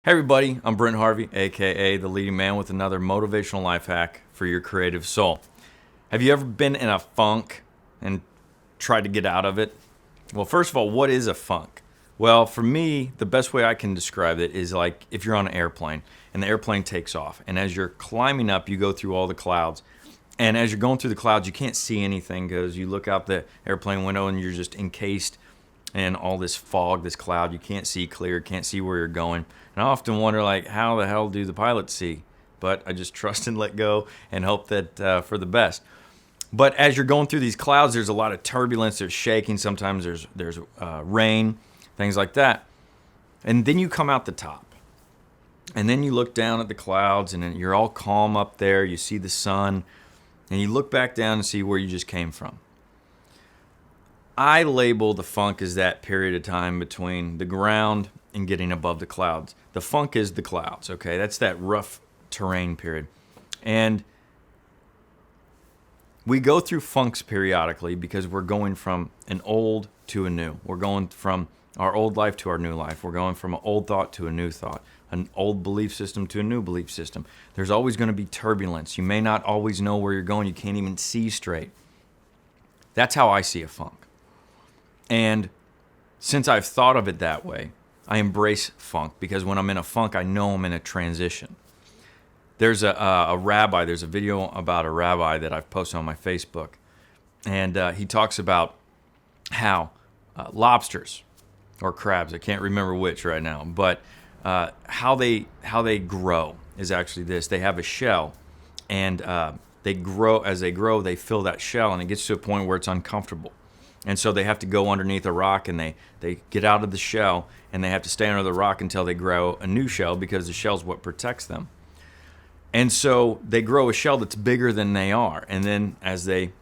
Hey everybody, I'm Brent Harvey, aka the leading man, with another motivational life hack for your creative soul. Have you ever been in a funk and tried to get out of it? Well, first of all, what is a funk? Well, for me, the best way I can describe it is like if you're on an airplane and the airplane takes off, and as you're climbing up, you go through all the clouds. And as you're going through the clouds, you can't see anything because you look out the airplane window and you're just encased in all this fog, this cloud. You can't see clear, can't see where you're going. And I often wonder, like, how the hell do the pilots see? But I just trust and let go and hope that for the best. But as you're going through these clouds, there's a lot of turbulence, there's shaking, sometimes there's rain, things like that. And then you come out the top. And then you look down at the clouds and you're all calm up there, you see the sun, and you look back down and see where you just came from. I label the funk as that period of time between the ground and getting above the clouds. The funk is the clouds, okay? That's that rough terrain period. And we go through funks periodically because we're going from an old to a new. We're going from our old life to our new life. We're going from an old thought to a new thought, an old belief system to a new belief system. There's always going to be turbulence. You may not always know where you're going. You can't even see straight. That's how I see a funk. And since I've thought of it that way, I embrace funk because when I'm in a funk, I know I'm in a transition. There's a rabbi, there's a video about a rabbi that I've posted on my Facebook, and he talks about how lobsters or crabs, I can't remember which right now, but how they grow is actually this. They have a shell, and they grow. As they grow, they fill that shell, and it gets to a point where it's uncomfortable. And so they have to go underneath a rock, and they get out of the shell, and they have to stay under the rock until they grow a new shell because the shell's what protects them. And so they grow a shell that's bigger than they are. And then as they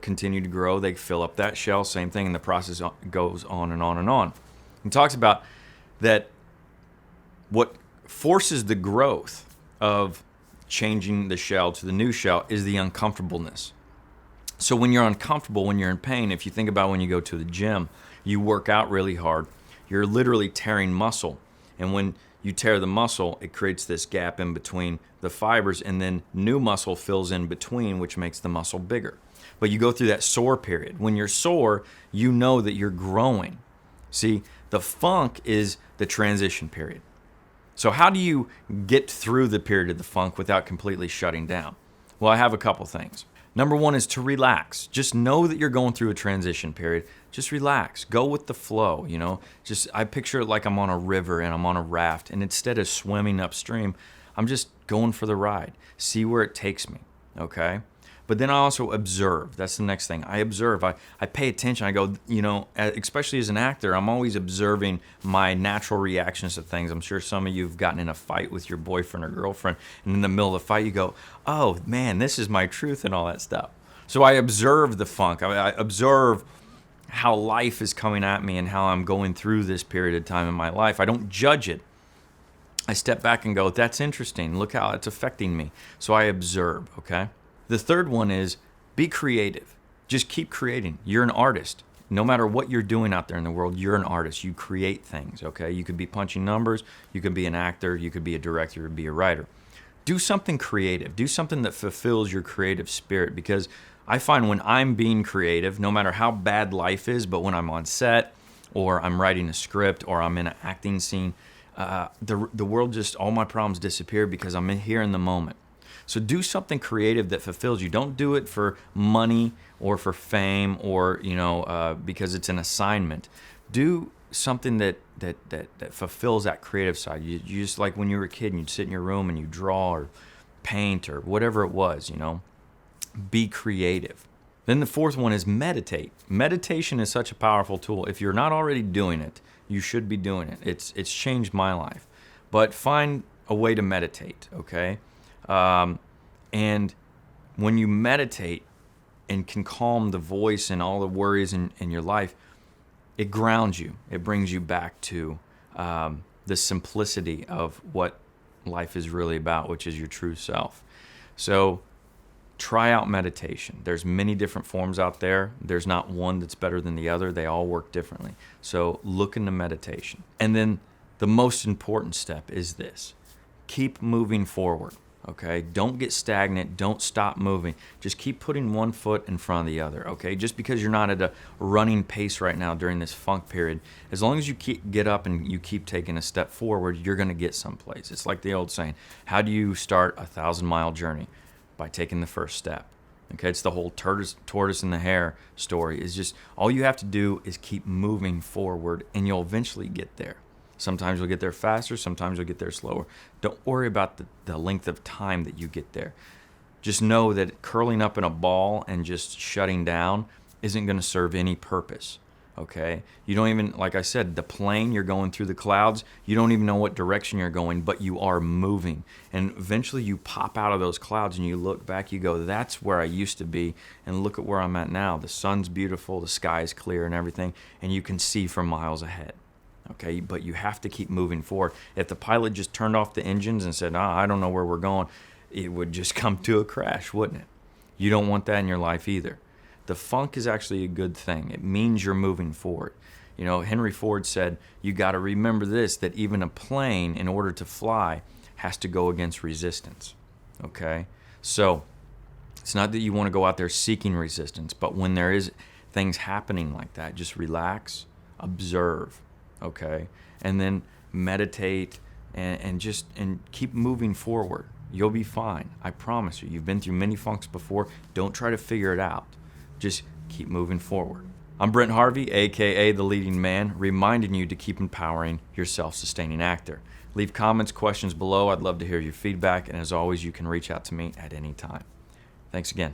continue to grow, they fill up that shell, same thing, and the process goes on and on and on. He talks about that what forces the growth of changing the shell to the new shell is the uncomfortableness. So when you're uncomfortable, when you're in pain, if you think about when you go to the gym, you work out really hard, you're literally tearing muscle. And when you tear the muscle, it creates this gap in between the fibers, and then new muscle fills in between, which makes the muscle bigger. But you go through that sore period. When you're sore, you know that you're growing. See, the funk is the transition period. So how do you get through the period of the funk without completely shutting down? Well, I have a couple things. Number one is to relax. Just know that you're going through a transition period. Just relax. Go with the flow, you know. I picture it like I'm on a river and I'm on a raft, and instead of swimming upstream, I'm just going for the ride. See where it takes me, okay? But then I also observe. That's the next thing. I observe. I pay attention. I go, you know, especially as an actor, I'm always observing my natural reactions to things. I'm sure some of you have gotten in a fight with your boyfriend or girlfriend, and in the middle of the fight, you go, oh, man, this is my truth and all that stuff. So I observe the funk. I observe how life is coming at me and how I'm going through this period of time in my life. I don't judge it. I step back and go, that's interesting. Look how it's affecting me. So I observe, okay? The third one is be creative. Just keep creating. You're an artist. No matter what you're doing out there in the world, you're an artist. You create things, okay? You could be punching numbers. You could be an actor. You could be a director or be a writer. Do something creative. Do something that fulfills your creative spirit, because I find when I'm being creative, no matter how bad life is, but when I'm on set or I'm writing a script or I'm in an acting scene, the world just, all my problems disappear because I'm here in the moment. So do something creative that fulfills you. Don't do it for money or for fame or, you know, because it's an assignment. Do something that fulfills that creative side. You just, like when you were a kid and you'd sit in your room and you draw or paint or whatever it was, you know. Be creative. Then the fourth one is meditate. Meditation is such a powerful tool. If you're not already doing it, you should be doing it. It's changed my life. But find a way to meditate, okay? And when you meditate and can calm the voice and all the worries in your life, it grounds you. It brings you back to the simplicity of what life is really about, which is your true self. So try out meditation. There's many different forms out there. There's not one that's better than the other. They all work differently. So look into meditation. And then The most important step is this: keep moving forward. Okay, don't get stagnant. Don't stop moving. Just keep putting one foot in front of the other. Okay, just because you're not at a running pace right now during this funk period, as long as you get up and you keep taking a step forward, you're going to get someplace. It's like the old saying: how do you start a 1,000-mile journey? By taking the first step. Okay, it's the whole tortoise and the hare story. Is just all you have to do is keep moving forward, and you'll eventually get there. Sometimes you'll get there faster, sometimes you'll get there slower. Don't worry about the length of time that you get there. Just know that curling up in a ball and just shutting down isn't going to serve any purpose. Okay? You don't even, like I said, the plane, you're going through the clouds, you don't even know what direction you're going, but you are moving. And eventually you pop out of those clouds and you look back, you go, that's where I used to be, and look at where I'm at now. The sun's beautiful, the sky's clear and everything, and you can see for miles ahead. Okay, but you have to keep moving forward. If the pilot just turned off the engines and said, I don't know where we're going, it would just come to a crash, wouldn't it? You don't want that in your life either. The funk is actually a good thing. It means you're moving forward. You know, Henry Ford said, you got to remember this, that even a plane, in order to fly, has to go against resistance. Okay? So, it's not that you want to go out there seeking resistance, but when there is things happening like that, just relax, observe. Okay, and then meditate and keep moving forward. You'll be fine. I promise you. You've been through many funks before. Don't try to figure it out. Just keep moving forward. I'm Brent Harvey, aka The Leading Man, reminding you to keep empowering your self-sustaining actor. Leave comments, questions below. I'd love to hear your feedback, and as always, you can reach out to me at any time. Thanks again.